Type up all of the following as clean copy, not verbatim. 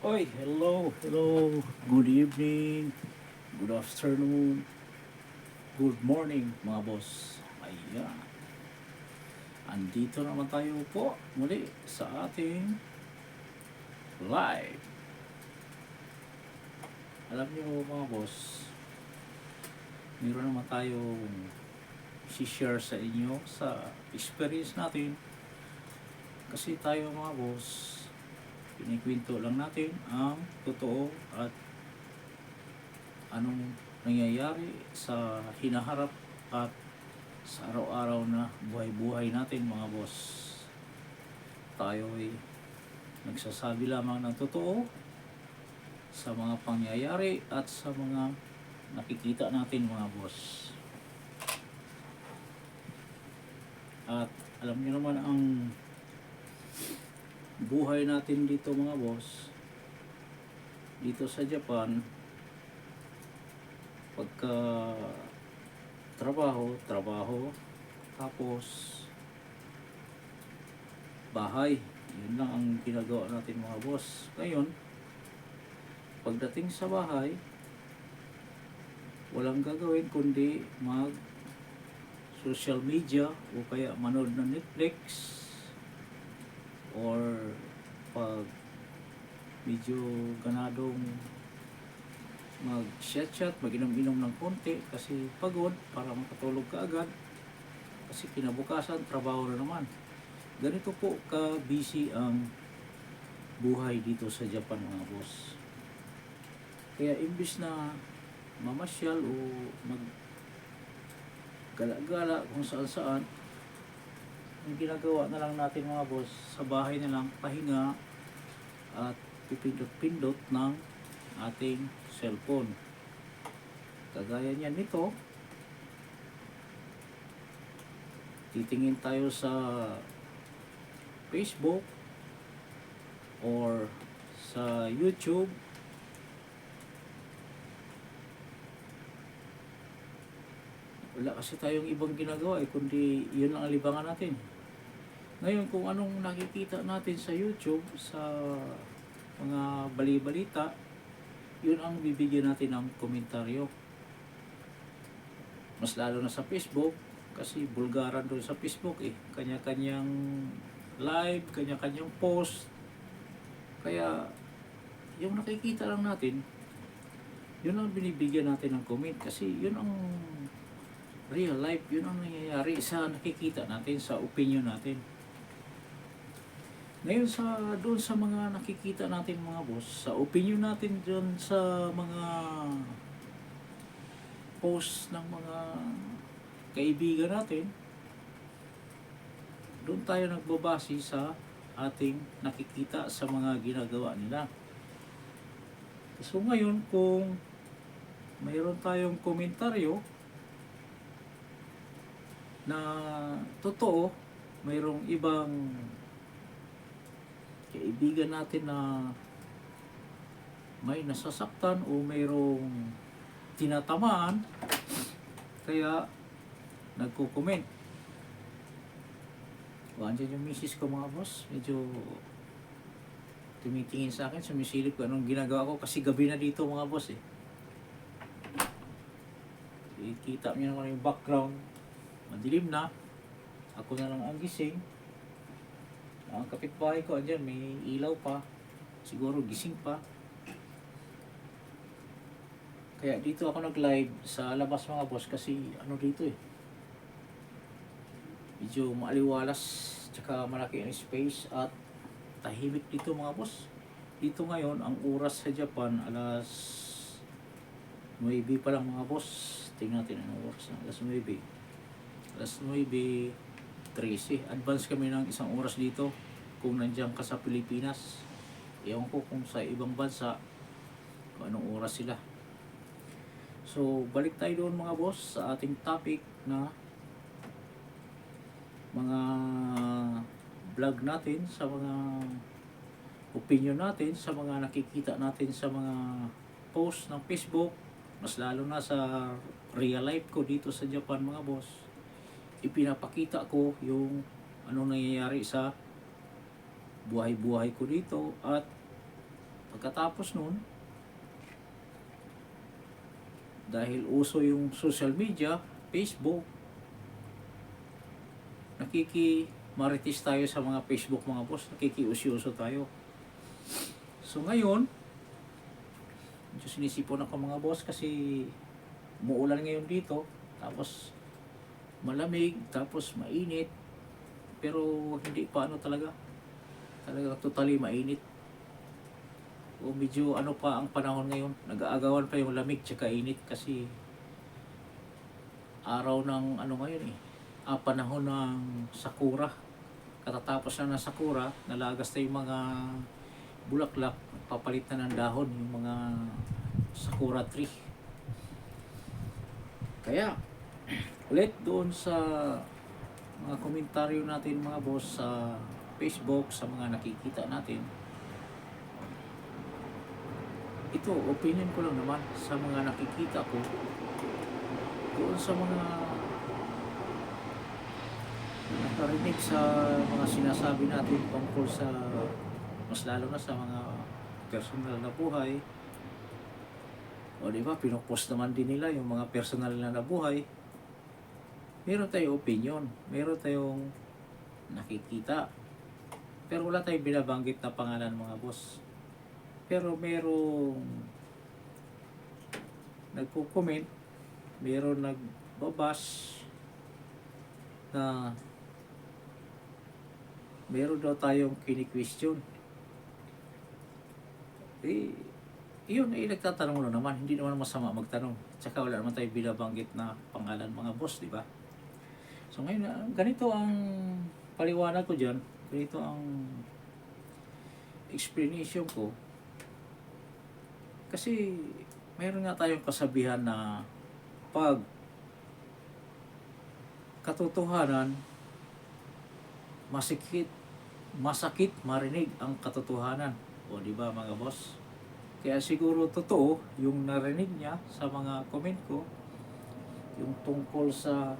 Oy, hello. Good evening, good afternoon, good morning mga boss. Ayan, andito naman tayo po muli sa ating live. Alam niyo mga boss, meron naman tayong share sa inyo sa experience natin. Kasi tayo mga boss, pinikwento lang natin ang totoo at anong nangyayari sa hinaharap at sa araw-araw na buhay-buhay natin mga boss. Tayo ay nagsasabi lamang ng totoo sa mga pangyayari at sa mga nakikita natin mga boss. At alam niyo naman ang buhay natin dito mga boss, dito sa Japan, pagka trabaho, tapos bahay, yun lang ang ginagawa natin mga boss. Ngayon, pagdating sa bahay, walang gagawin kundi mag social media o kaya manood ng Netflix, or pag medyo ganadong mag-chat, mag-inom-inom ng konti kasi pagod para makatulog ka agad kasi kinabukasan trabaho na naman. Ganito po ka-busy ang buhay dito sa Japan mga boss. Kaya imbis na mamasyal o mag-gala-gala kung saan-saan, ang ginagawa na lang natin mga boss, sa bahay na lang pahinga at pipindot-pindot ng ating cellphone. Kagaya niyan nito, titingin tayo sa Facebook or sa YouTube. Wala kasi tayong ibang ginagawa kundi yun ang libangan natin. Ngayon, kung anong nakikita natin sa YouTube, sa mga bali-balita, yun ang bibigyan natin ng komentaryo. Mas lalo na sa Facebook, kasi bulgaran doon sa Facebook kanya-kanyang live, kanya-kanyang post. Kaya yung nakikita lang natin, yun ang binibigyan natin ng comment kasi yun ang real life, yun ang nangyayari sa nakikita natin, sa opinion natin. Ngayon doon sa mga nakikita natin mga boss, sa opinion natin doon sa mga post ng mga kaibigan natin, doon tayo nagbabase sa ating nakikita sa mga ginagawa nila. So ngayon, kung mayroon tayong komentaryo na totoo, mayroong ibang kaibigan natin na may nasasaktan o mayroong tinatamaan, kaya nagko-comment. O, andyan yung misis ko mga boss, medyo tumitingin sa akin, sumisilip ko anong ginagawa ko kasi gabi na dito mga boss Kita niyo naman yung background, madilim na, ako na lang ang gising. Ang kapitbahay ko andyan, may ilaw pa, siguro gising pa. Kaya dito ako nag-live sa labas mga boss kasi dito medyo maaliwalas, tsaka malaki ang space at tahimik dito mga boss. Dito ngayon, ang oras sa Japan, alas 9 pa lang mga boss. Tingnan natin ang oras na, alas 9. Alas 9:13. Advance kami ng isang oras dito kung nandiyan ka sa Pilipinas. Ewan ko kung sa ibang bansa kung anong oras sila. So, balik tayo doon mga boss sa ating topic na mga vlog natin, sa mga opinion natin, sa mga nakikita natin sa mga post ng Facebook, mas lalo na sa real life ko dito sa Japan mga boss. Ipinapakita ko yung anong nangyayari sa buhay-buhay ko dito at Pagkatapos nun, dahil uso yung social media, Facebook, nakikimarites tayo sa mga Facebook mga boss, nakikiusyoso tayo. So ngayon, medyo sinisipon ako mga boss kasi umuulan ngayon dito, tapos malamig, tapos mainit, pero hindi pa talaga totally mainit. O medyo pa ang panahon ngayon, nag-aagawan pa yung lamig tsaka init kasi araw ng ngayon panahon ng sakura. Katatapos na ng sakura, nalagas na yung mga bulaklak, papalit na ng dahon yung mga sakura tree. Kaya ulit doon sa mga komentaryo natin mga boss sa Facebook, sa mga nakikita natin, ito opinion ko lang naman sa mga nakikita ko doon sa mga nakarinig sa mga sinasabi natin tungkol sa mas lalo na sa mga personal na buhay. O diba, pinopost naman din nila yung mga personal na buhay. Meron tayong opinion, meron tayong nakikita, pero wala tayong binabanggit na pangalan mga boss. Pero merong nagko-comment, meron nagbabash na meron daw tayong kini-question. Yun nagtatanong lang naman, hindi naman masama magtanong. Tsaka wala naman tayong binabanggit na pangalan mga boss, di ba? So ngayon, ganito ang paliwanag ko dyan, ganito ang explanation ko. Kasi mayroon nga tayong kasabihan na pag katotohanan, masakit marinig ang katotohanan. O di ba mga boss? Kaya siguro totoo yung narinig niya sa mga comment ko, yung tungkol sa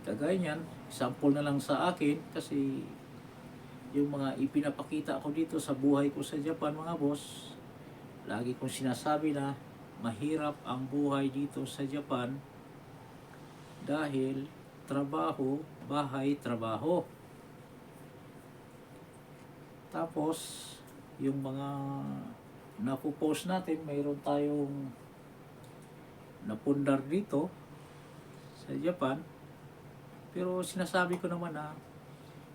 kagaya niyan, sample na lang sa akin kasi yung mga ipinapakita ko dito sa buhay ko sa Japan mga boss, lagi kong sinasabi na mahirap ang buhay dito sa Japan dahil trabaho, bahay, trabaho. Tapos, yung mga napopost natin, mayroon tayong napundar dito sa Japan. Pero sinasabi ko naman na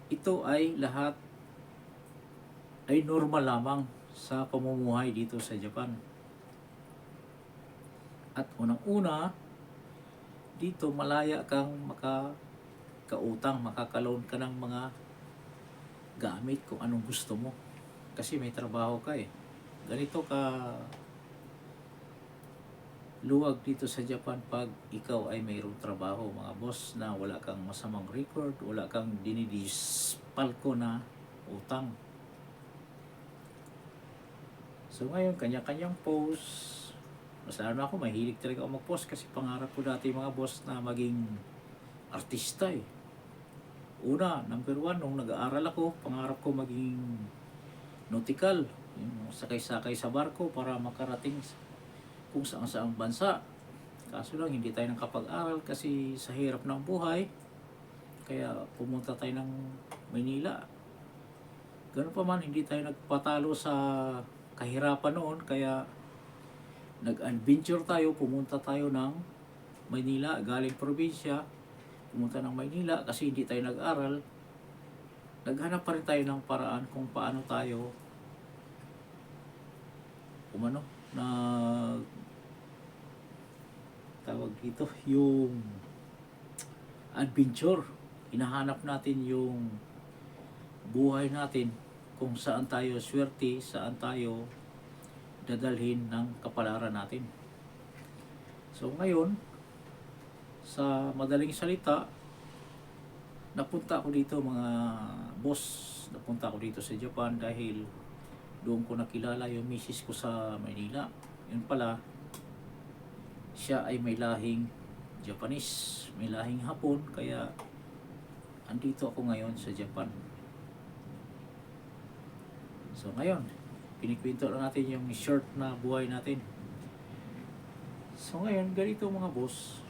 ito ay lahat ay normal lamang sa pamumuhay dito sa Japan. At unang-una, dito malaya kang makakautang, makakaloan ka ng mga gamit kung anong gusto mo. Kasi may trabaho ka eh. Ganito ka luwag dito sa Japan pag ikaw ay mayroong trabaho mga boss, na wala kang masamang record, wala kang dinidispalko na utang. So ngayon, kanya-kanyang post. Mas lalo na ako, mahilig talaga ako mag-post kasi pangarap ko dati mga boss na maging artista eh. Una, number one, nung nag-aaral ako, pangarap ko maging nautical, yung sakay-sakay sa barko para makarating kung saan-saang bansa. Kaso lang, hindi tayo nakapag-aral kasi sa hirap ng buhay. Kaya pumunta tayo ng Maynila. Ganun pa man, hindi tayo nagpatalo sa kahirapan noon, kaya nag-adventure tayo, pumunta tayo ng Maynila, galing probinsya, pumunta ng Maynila kasi hindi tayo nag-aral. Naghanap pa rin tayo ng paraan kung paano tayo na tawag dito, yung adventure. Hinahanap natin yung buhay natin, kung saan tayo swerte, saan tayo dadalhin ng kapalaran natin. So ngayon, sa madaling salita, napunta ako dito mga boss, napunta ako dito sa Japan dahil doon ko nakilala yung misis ko sa Manila. Yun pala, siya ay may lahing Japanese, may lahing Hapon, kaya andito ako ngayon sa Japan. So ngayon, Kinikwento lang natin yung short na buhay natin. So ngayon, ganito mga boss,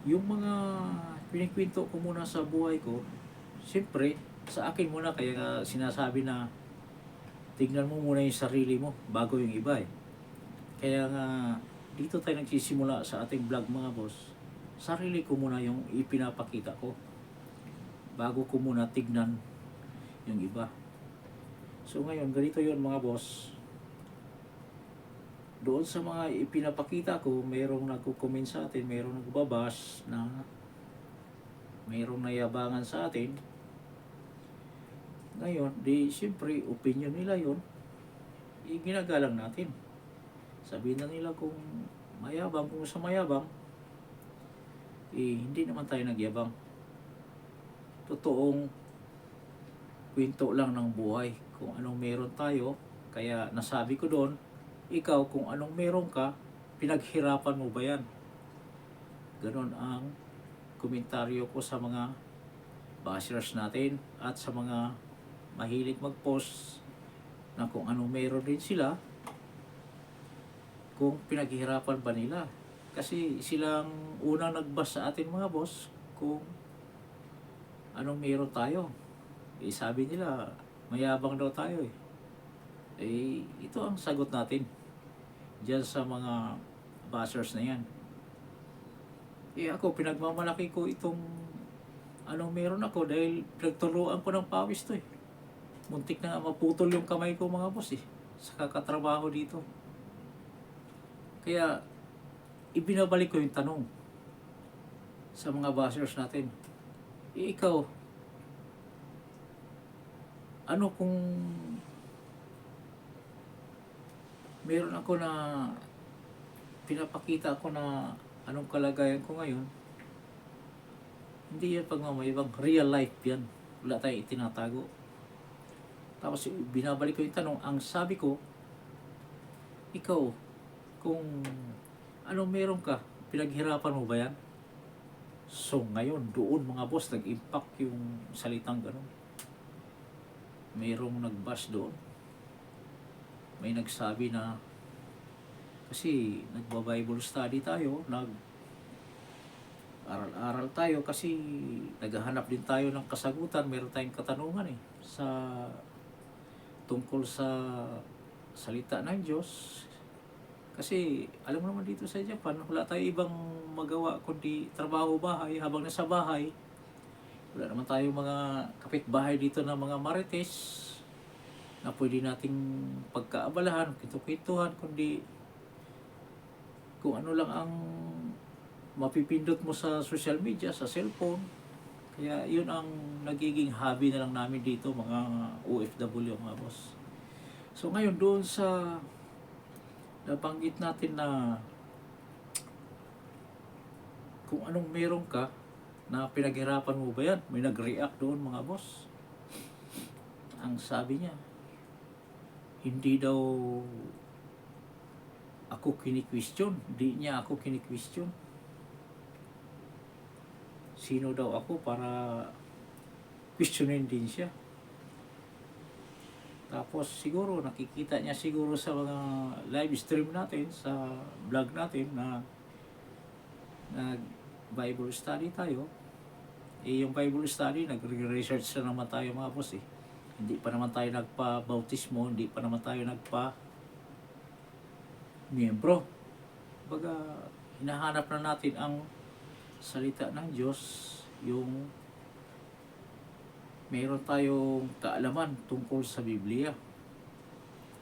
yung mga pinikwento ko muna sa buhay ko, siyempre, sa akin muna, kaya nga sinasabi na tignan mo muna yung sarili mo bago yung iba eh. Kaya nga, dito tayo nagsisimula sa ating vlog mga boss. Sarili ko muna yung ipinapakita ko bago ko muna tignan yung iba. So ngayon, ganito yun mga boss. Doon sa mga ipinapakita ko, mayroong nagko-comment sa atin, mayroong nagbabas na mayroong nayabangan sa atin. Ngayon, di siyempre, opinion nila yun, ginagalang natin. Sabihin na nila kung mayabang, kung sa mayabang, hindi naman tayo nagyabang. Totoong kwento lang ng buhay, kung anong meron tayo. Kaya nasabi ko doon, ikaw kung anong meron ka, pinaghirapan mo ba yan? Ganon ang komentaryo ko sa mga bashers natin at sa mga mahilig mag-post na kung anong meron din sila, kung pinaghihirapan ba nila. Kasi silang unang nagbas sa atin mga boss kung anong meron tayo. Sabi nila, mayabang daw tayo eh. Ito ang sagot natin diyan sa mga bashers na yan. Ako, pinagmamalaki ko itong anong meron ako dahil pinagturuan ko ng pawis to eh. Muntik na maputol yung kamay ko mga boss eh, sa kakatrabaho dito. Kaya, ibinabalik ko yung tanong sa mga bashers natin. Ikaw, ano kung meron ako na pinapakita ko na anong kalagayan ko ngayon, hindi yan pagmamayabang, real life yan. Wala tayong itinatago. Tapos binabalik ko yung tanong, ang sabi ko, ikaw, kung anong meron ka, pinaghirapan mo ba yan? So ngayon, doon mga boss, nag-impact yung salitang gano'n. Mayroong nag-bash doon. May nagsabi na, kasi nagba-Bible study tayo, aral-aral tayo kasi naghahanap din tayo ng kasagutan, meron tayong katanungan eh, tungkol sa salita ng Diyos. Kasi alam mo naman dito sa Japan, wala tayo ibang magawa kundi trabaho bahay. Habang nasa bahay, wala naman tayong mga kapitbahay dito na mga marites na pwede nating pagkaabalahan, kwento-kwentuhan, kundi kung ano lang ang mapipindot mo sa social media, sa cellphone. Kaya yun ang nagiging hobby na lang namin dito, mga OFW mga boss. So ngayon doon sa nabanggit natin na kung anong meron ka na pinaghirapan mo ba yan, may nag-react doon mga boss. Ang sabi niya, hindi daw ako kini-question, di niya ako kini-question. Sino daw ako para questionin din siya? Tapos siguro nakikita niya siguro sa mga live stream natin, sa vlog natin na nag-Bible study tayo. Yung Bible study, nag-research na naman tayo mga boss eh. Hindi pa naman tayo nagpa-bautismo, hindi pa naman tayo nagpa-miyembro. Baga, hinahanap na natin ang salita ng Diyos, yung meron tayong kaalaman tungkol sa Biblia.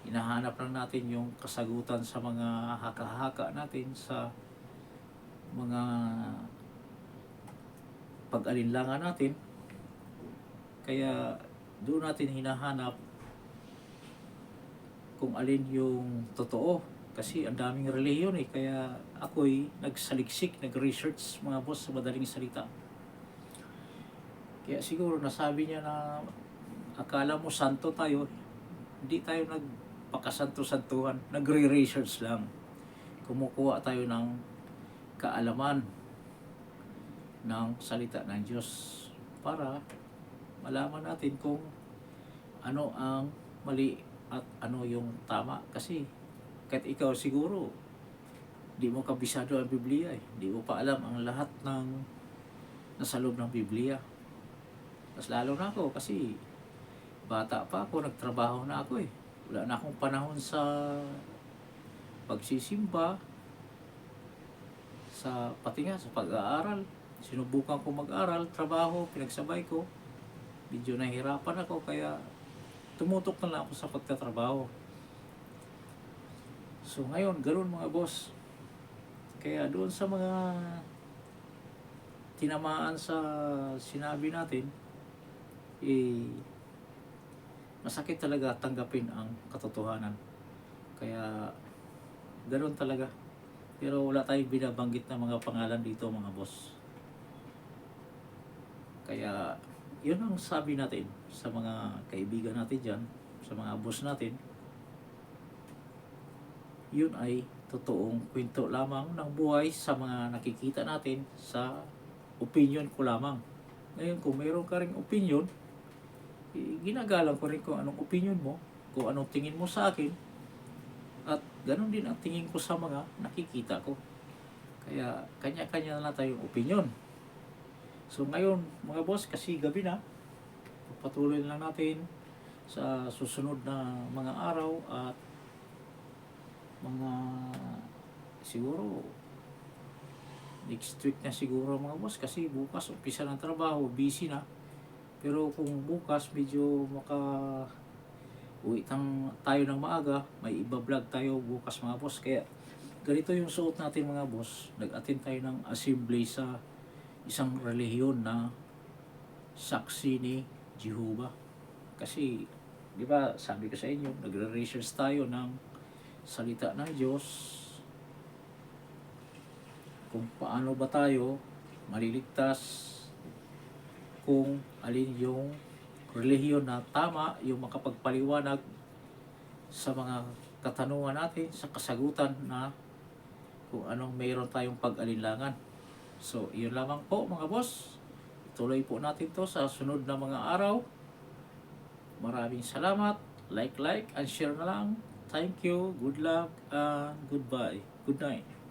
Hinahanap lang natin yung kasagutan sa mga haka-haka natin, sa mga pag-alinlangan natin. Kaya doon natin hinahanap kung alin yung totoo. Kasi ang daming reliyon eh. Kaya ako'y nagsaliksik, nag-research mga boss sa madaling salita. Kaya siguro nasabi niya na akala mo santo tayo, hindi tayo nagpakasanto-santuhan, nagre-research lang. Kumukuha tayo ng kaalaman ng salita ng Diyos para malaman natin kung ano ang mali at ano yung tama. Kasi kahit ikaw siguro di mo kabisado ang Biblia eh. Di mo pa alam ang lahat ng nasa loob ng Biblia. Mas lalo na ako kasi bata pa ako, nagtrabaho na ako eh. Wala na akong panahon sa pagsisimba, pati nga sa pag-aaral. Sinubukan ko mag-aral, trabaho, pinagsabay ko. Medyo nahihirapan ako kaya tumutok na lang ako sa pagtatrabaho. So ngayon, ganoon mga boss. Kaya doon sa mga tinamaan sa sinabi natin, eh, masakit talaga tanggapin ang katotohanan. Kaya ganoon talaga. Pero wala tayong binabanggit na mga pangalan dito mga boss. Kaya yun ang sabi natin sa mga kaibigan natin dyan, sa mga boss natin. Yun ay totoong kwento lamang ng buhay sa mga nakikita natin sa opinion ko lamang. Ngayon kung mayroon ka ring opinion, ginagalang ko rin kung anong opinion mo, kung anong tingin mo sa akin, at ganun din ang tingin ko sa mga nakikita ko. Kaya kanya-kanya na tayong opinion. So ngayon mga boss, kasi gabi na, patuloy lang natin sa susunod na mga araw at mga siguro next week na siguro mga boss, kasi bukas umpisa ng trabaho, busy na. Pero kung bukas medyo uwi tayo ng maaga, may iba-vlog tayo bukas mga boss. Kaya ganito yung suot natin mga boss. Nag-attend tayo ng assembly sa isang relihiyon na Saksi ni Jehovah. Kasi di ba sabi ko sa inyo, nagre-research tayo ng salita ng Diyos, kung paano ba tayo maliligtas, kung alin yung relihiyon na tama, yung makapagpaliwanag sa mga katanungan natin, sa kasagutan na kung anong mayroon tayong pag-alinlangan. So, yun lamang po mga boss. Tuloy po natin to sa sunod na mga araw. Maraming salamat. Like, and share na lang. Thank you. Good luck and goodbye. Good night.